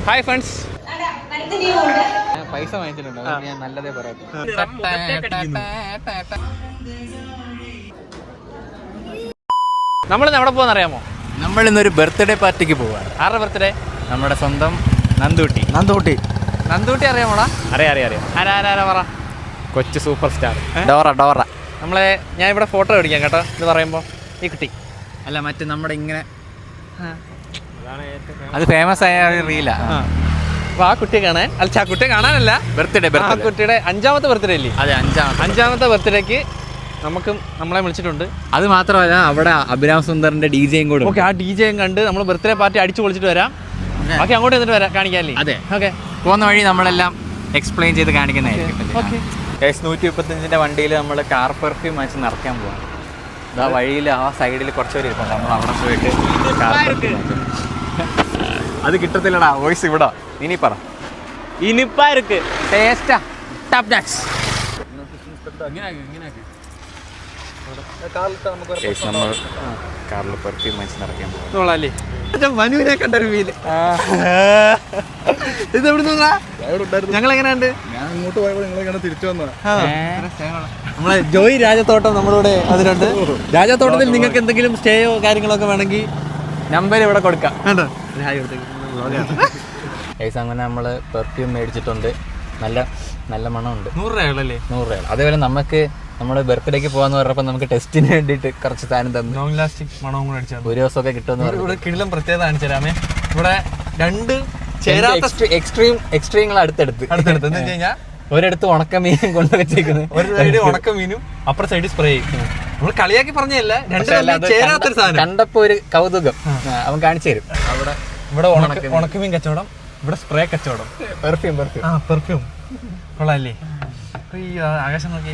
Hi friends. ഞാൻ പൈസ വാങ്ങിച്ചിട്ടുണ്ട്, ഞാൻ നല്ലതേ പറയാം. നമ്മളിന്ന് എവിടെ പോകുന്ന അറിയാമോ? നമ്മൾ ഇന്നൊരു ബർത്ത്ഡേ പാർട്ടിക്ക് പോവാണ്. ആരുടെ ബർത്ത്ഡേ? നമ്മുടെ സ്വന്തം നന്ദൂട്ടി അറിയാമോടാ? അറിയാം. ആരാ പറ. കൊച്ചു സൂപ്പർ സ്റ്റാർ ഡോറ. ഞാൻ ഇവിടെ ഫോട്ടോ എടുക്കാം കേട്ടോ. ഇത് പറയുമ്പോൾ ഈ കുട്ടി അല്ല, മറ്റേ നമ്മുടെ ഇങ്ങനെ അത് ഫേമസ് ആയ ഒരു റീലാ. അപ്പോൾ ആ കുട്ടിയെ കാണാൻ ആ കുട്ടിയെ കാണാനല്ല, ബർത്ത്ഡേ ആ കുട്ടിയുടെ 5ാമത്തെ ബർത്ത്ഡേ അല്ലേ? അതെ, 5ാമത്തെ ബർത്ത്ഡേക്ക് നമ്മളെ വിളിച്ചിട്ടുണ്ട്. അത് മാത്രമല്ല, അവിടെ അഭിരാം സുന്ദറിന്റെ DJയും കൂടെ. ഓക്കെ, ആ DJയും കണ്ട് നമ്മൾ ബർത്ത്ഡേ പാർട്ടി അടിച്ചു പൊളിച്ചിട്ട് വരാം. ബാക്കി അങ്ങോട്ട് എന്നിട്ട് വരാം, കാണിക്കാല്ലേ? അതെ, ഓക്കെ. പോകുന്ന വഴി നമ്മളെല്ലാം എക്സ്പ്ലെയിൻ ചെയ്ത് കാണിക്കുന്നതായിരിക്കും. 135ന്റെ വണ്ടിയിൽ നമ്മൾ കാർ പെർഫ്യൂം വെച്ച് നിറയ്ക്കാൻ പോവാം. ആ വഴിയിൽ ആ സൈഡിൽ കുറച്ചുപേര് ഇരിപ്പുണ്ട്. നമ്മൾ അവിടെ പോയിട്ട് കാർ പെർഫ്യൂം അത് കിട്ടത്തില്ലടാ, വോയിസ് ഇവിടെ. ഇനി പറ. ഇനിപ്പാ ഇருக்கு ടേസ്റ്റാ ടോപ്പ് നാച്ച്. നമ്മൾ കാറിൽ പെർഫ്യൂം വെച്ച് നിറയ്ക്കാൻ പോകും. മനുവിനെ കണ്ടൊരു ഫീല്. ഇത് എവിടെ നിന്നാ? ഞങ്ങൾ എങ്ങനെയുണ്ട്? ഞാൻ ഇങ്ങോട്ട് പോയപ്പോൾ നിങ്ങളെ തിരിച്ചു വന്നതാ. നമ്മളെ ജോയ് രാജത്തോട്ടം നമ്മളിവിടെ അതിലുണ്ട്. രാജത്തോട്ടത്തിൽ നിങ്ങൾക്ക് എന്തെങ്കിലും സ്റ്റേയോ കാര്യങ്ങളൊക്കെ വേണമെങ്കിൽ നമ്പർ ഇവിടെ കൊടുക്കാം. അങ്ങനെ നമ്മൾ പെർഫ്യൂം മേടിച്ചിട്ടുണ്ട്. നല്ല മണമുണ്ട്. 100 രൂപയല്ലേ? 100 രൂപ. അതേപോലെ നമുക്ക് നമ്മുടെ ബർത്ത്ഡേക്ക് പോകാന്ന് പറഞ്ഞപ്പോൾ നമുക്ക് ടെസ്റ്റിന് വേണ്ടിയിട്ട് കുറച്ച് സാധനം തന്നു. ലോങ് ലാസ്റ്റിക് മണവും കൂടെ അടിച്ചാൽ ഒരു ദിവസമൊക്കെ കിട്ടുമെന്ന് പറഞ്ഞു. ഇവിടെ കിടിലം പ്രത്യേകത കാണിച്ചു തരാമേ. ഇവിടെ 2 എക്സ്ട്രീങ്ങൾ അടുത്തെടുത്ത് എന്ന് വെച്ച് കഴിഞ്ഞാൽ ഒരിടത്ത് ഉണക്കമീനും കൊണ്ട് വെച്ചേക്കുന്നത്, ഒരു സൈഡ് ഉണക്കമീനും അപ്പുറ സൈഡ് സ്പ്രേ. നമ്മൾ കളിയാക്കി പറഞ്ഞല്ല, ചേരാത്തൊരു സാധനം. കണ്ടപ്പോ ഒരു കൗതുകം അവൻ കാണിച്ചു തരും. ഇവിടെ ഉണക്കമീൻ കച്ചവടം, ഇവിടെ സ്പ്രേ കച്ചവടം, പെർഫ്യൂം കൊള്ളാല്ലേ? അയ്യോ, ആകാശം നോക്കി.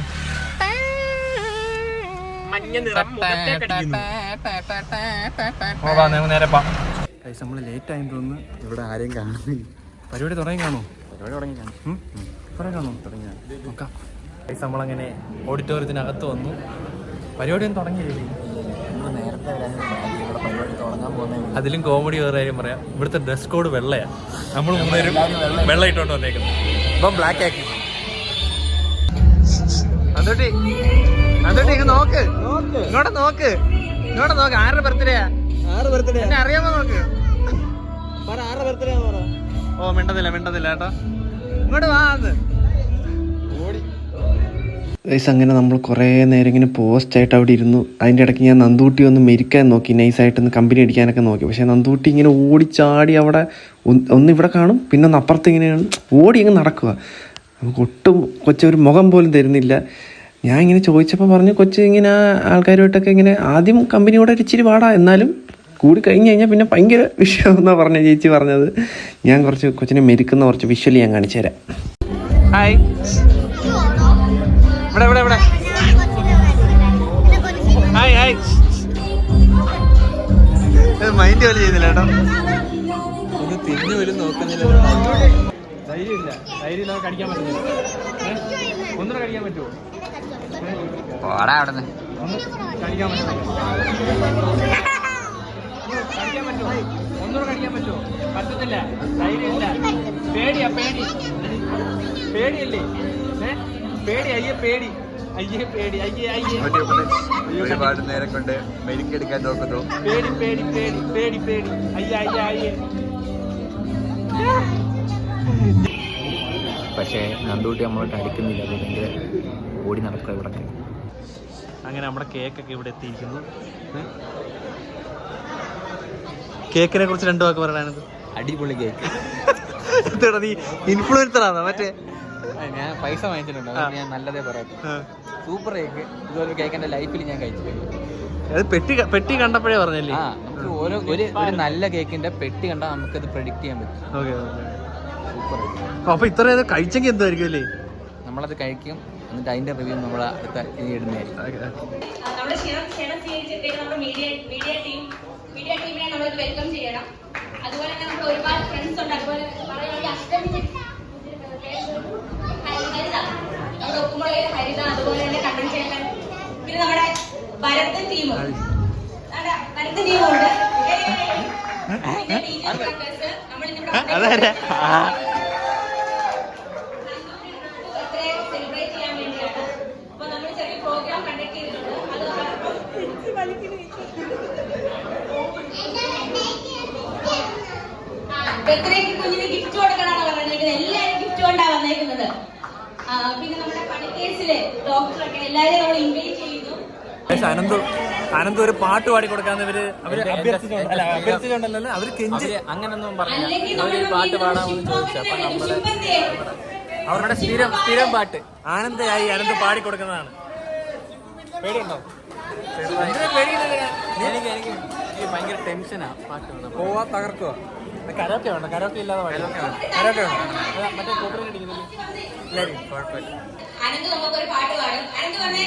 നമ്മൾ ലേറ്റ് ആയി തോന്നുന്നു. ഇവിടെ ആരെയും കാണുന്നില്ല. പരിപാടി തുടങ്ങി കാണോ? നോക്കാം. നമ്മളങ്ങനെ ഓഡിറ്റോറിയത്തിനകത്ത് വന്നു. പരിപാടിയൊന്നും തുടങ്ങിയില്ലേ? അതിലും കോമഡി വേറെ കാര്യം പറയാം. ഇവിടുത്തെ ഡ്രസ് കോഡ് വെള്ളയാണ്. നമ്മൾ മൂന്നുപേരും വെള്ള ഇട്ടുകൊണ്ട് വന്നേക്കുന്നത്. ഇപ്പം ബ്ലാക്ക് ആക്കി. അതോട്ടി നോക്ക്, ഇങ്ങോട്ട് നോക്ക്. ആരുടെ ബർത്ത്ഡേയാ? എന്നെ അറിയാമോ? നോക്ക്. ആരുടെ ബർത്ത്ഡേ? ഓ, മിണ്ടതില്ല കേട്ടോ. ഇങ്ങോട്ട് വാ. അങ്ങനെ നമ്മൾ കുറേ നേരം ഇങ്ങനെ പോസ്റ്റായിട്ട് അവിടെ ഇരുന്നു. അതിൻ്റെ ഇടയ്ക്ക് ഞാൻ നന്ദൂട്ടി ഒന്ന് മെരിക്കാൻ നോക്കി, നൈസായിട്ടൊന്ന് കമ്പനി അടിക്കാനൊക്കെ നോക്കി. പക്ഷേ നന്ദൂട്ടി ഇങ്ങനെ ഓടിച്ചാടി അവിടെ ഒന്ന് ഇവിടെ കാണും, പിന്നെ ഒന്ന് അപ്പുറത്ത് ഇങ്ങനെയാണ് ഓടി അങ്ങ് നടക്കുക. നമുക്ക് ഒട്ടും കൊച്ചൊരു മുഖം പോലും തരുന്നില്ല. ഞാൻ ഇങ്ങനെ ചോദിച്ചപ്പോൾ പറഞ്ഞു, കൊച്ച് ഇങ്ങനെ ആൾക്കാരുമായിട്ടൊക്കെ ഇങ്ങനെ ആദ്യം കമ്പനിയോടെ ഇച്ചിരി പാടാ, എന്നാലും കൂടി കഴിഞ്ഞ് കഴിഞ്ഞാൽ പിന്നെ ഭയങ്കര വിഷയമെന്നാണ് പറഞ്ഞ ചേച്ചി പറഞ്ഞത്. ഞാൻ കുറച്ച് കൊച്ചിനെ മെരിക്കുന്ന കുറച്ച് വിഷ്വലി ഞാൻ കാണിച്ചു തരാം. ഹായ്, ഇവിടെ ഹായ്. മൈൻഡ് പോലും ചെയ്യുന്നില്ല കേട്ടോ. ഒന്ന് തിരിഞ്ഞു പോലും നോക്കുന്നില്ല. ധൈര്യമില്ല നമുക്ക് കടിക്കാൻ പറ്റുന്നില്ല. ഒന്നുകൂടെ കടിക്കാൻ പറ്റുമോ? അവിടെ ഒന്ന് കടിക്കാൻ പറ്റുമോ? ഒന്നുകൂടെ കടിക്കാൻ പറ്റുമോ? പറ്റത്തില്ല, ധൈര്യമില്ല. പേടിയല്ലേ? ഒരുപാട് നേരം കൊണ്ട് മെരിക്കെടുക്കാൻ നോക്കുന്നു. പേടി. പക്ഷേ നന്ദൂട്ടി നമ്മളോട്ട് അടിക്കുന്നില്ല. അത് ഭയങ്കര ഓടി നടക്കുക ഇവിടെ. അങ്ങനെ നമ്മുടെ കേക്കൊക്കെ ഇവിടെ എത്തിയിരിക്കുന്നു. കേക്കിനെ കുറിച്ച് 2 വാക്ക് പറയാനാണ്. അടിപൊളി കേക്ക്. നീ ഇൻഫ്ലുവൻസറാണോ? മറ്റേ ഞാൻ പൈസ വാങ്ങിച്ചിട്ടുണ്ട്, ഞാൻ നല്ലതേ പറയാം. Super cake. ഇതുപോലെ കേക്ക് എൻ്റെ ലൈഫിൽ ഞാൻ കഴിച്ചിട്ടുണ്ട്. അത് പെട്ടി കണ്ടപ്പോഴേ പറഞ്ഞല്ലേ? നമുക്ക് ഒരു നല്ല കേക്കിന്റെ പെട്ടി കണ്ടാൽ നമുക്കത് പ്രഡിക്റ്റ് ചെയ്യാൻ പറ്റും. സൂപ്പർ. അപ്പൊ ഇത്രയും കഴിച്ചെങ്കിൽ എന്തായിരിക്കും അല്ലേ? നമ്മളത് കഴിക്കും, എന്നിട്ട് അതിന്റെ റിവ്യൂ നമ്മൾ അടുത്ത ഇടുന്നതായിരിക്കും. അതുപോലെ തന്നെ നമുക്ക് ഒരുപാട് ഫ്രണ്ട്സ് ഉണ്ട്. അതുപോലെ നമ്മുടെ ഒപ്പുമുളയിൽ ഹരിത, അതുപോലെ തന്നെ കണ്ണൻ ചേട്ടൻ, പിന്നെ നമ്മുടെ ഭരതൻ ടീമുണ്ട്. നമ്മളിവിടെ അതാരാ? സെലിബ്രേറ്റ് ചെയ്യാൻ വേണ്ടിയാണ്. അപ്പൊ നമ്മൾ ചെറിയ പ്രോഗ്രാം കണ്ടക്ട് ചെയ്തിട്ടുണ്ട്. ബർത്ത്ഡേക്ക് കുഞ്ഞിന് ഗിഫ്റ്റ് കൊടുക്കണമെന്ന് പറഞ്ഞിരിക്കുന്നത്. എല്ലാവരും ഗിഫ്റ്റ് കൊണ്ടാണ് വന്നേക്കുന്നത്. പിന്നെ നമ്മുടെ പണിക്കേസിലെ ഡോക്ടറൊക്കെ എല്ലാവരെയും നമ്മൾ ഇൻവൈറ്റ് ചെയ്തു. അനന്ത് ഒരു പാട്ട് പാടി കൊടുക്കാന്ന് അവര് അഭ്യർത്ഥിച്ചുണ്ടല്ലോ, അവര് കെഞ്ചി അങ്ങനൊന്നും പറഞ്ഞില്ല. അല്ലെങ്കിൽ അവര് പാട്ട് പാടാമെന്ന് ചോദിച്ചു. അപ്പൊ നമ്മള് അവരുടെ സ്ഥിരം പാട്ട് ആനന്ദയായി അനന്ത് പാടി കൊടുക്കുന്നതാണ്. പേടിയുണ്ടോ? എനിക്ക് ഭയങ്കര ടെൻഷനാ പാട്ട് വേണം. പോവാ തകർക്കുക. കരോക്കെ വേണ്ട, കരോക്കെ ഇല്ലാതെ കരോക്കെ വേണം. മറ്റേ കോപ്പറേറ്റ് അടിക്കുന്നില്ല. ഇല്ലായിരിക്കും, കുഴപ്പമില്ല. അനന്ത് നമുക്കൊരു പാട്ട് പാടും. അനന്ത് വന്നേ.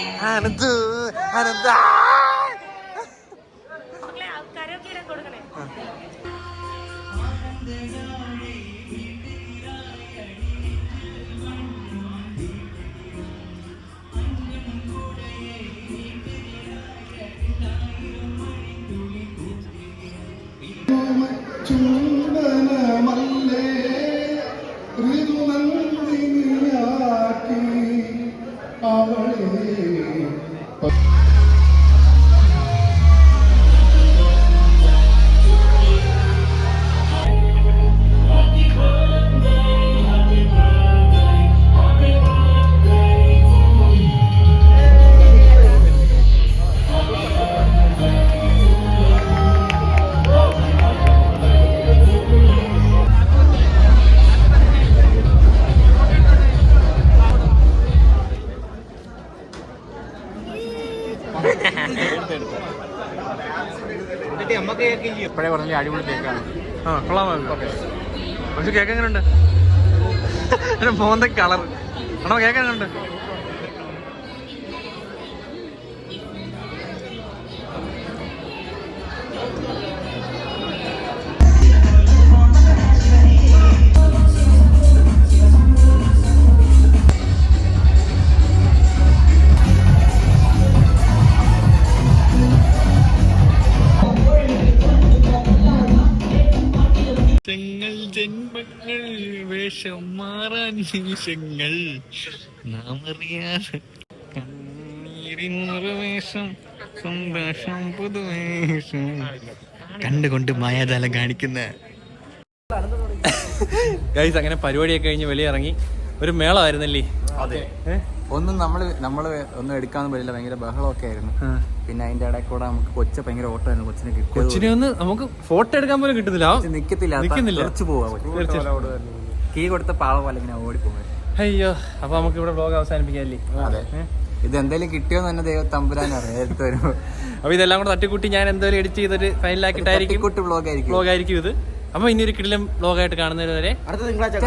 ചുംബനമല്ലേ ഋതുനന്ദിനിയാക്കി അവളെ ഇപ്പോഴേ പറഞ്ഞ അടിപൊളി കേക്കാണ്. കൊള്ളാമോ? പക്ഷെ കേക്ക് എങ്ങനെയുണ്ട്? മോന്ത കളർ ആണോ? കേക്ക് എങ്ങനെയുണ്ട്? ജന്മങ്ങൾ വേഷം മാറാൻ നിമിഷങ്ങൾ നാം അറിയാതെ കണ്ണീരിൻ വേഷം സന്തോഷം പുതുവേഷം കണ്ടുകൊണ്ട് മായാജാലം കാണിക്കുന്ന ഗൈസ്. അങ്ങനെ പരിപാടിയൊക്കെ കഴിഞ്ഞ് വെളിയിറങ്ങി. ഒരു മേളമായിരുന്നല്ലേ? അതെ. ഒന്നും നമ്മള് ഒന്നും എടുക്കാന്ന് പറ്റില്ല. ഭയങ്കര ബഹളമൊക്കെ ആയിരുന്നു. പിന്നെ അതിന്റെ ഇടയിൽ കൂടെ നമുക്ക് ഭയങ്കര ഓട്ടമായിരുന്നു. കൊച്ചിനെ ഒന്ന് നമുക്ക് ഫോട്ടോ എടുക്കാൻ പോലും കിട്ടുന്നില്ല. നിക്കുന്നില്ല. കീ കൊടുത്ത പാവ പോലെ ഇങ്ങനെ ഓടിപ്പോയി. അയ്യോ, അപ്പൊ നമുക്ക് ഇവിടെ വ്ലോഗ് അവസാനിപ്പിക്കാല്ലേ? അതെ. ഇത് എന്തായാലും കിട്ടിയോന്ന് തന്നെ ദൈവം തമ്പുരാൻ അറിയാം. അപ്പൊ ഇതെല്ലാം കൂടെ തട്ടിക്കൂട്ടി ഞാൻ എന്തായാലും എഡിറ്റ് ചെയ്തൊരു ഫൈനലാക്കിയിട്ടായിരിക്കും വ്ലോഗ് ആയിരിക്കും ഇത്. അപ്പൊ ഇനി ഒരു കിടിലം വ്ലോഗായിട്ട് കാണുന്നവരെ അടുത്ത തിങ്കളാഴ്ച.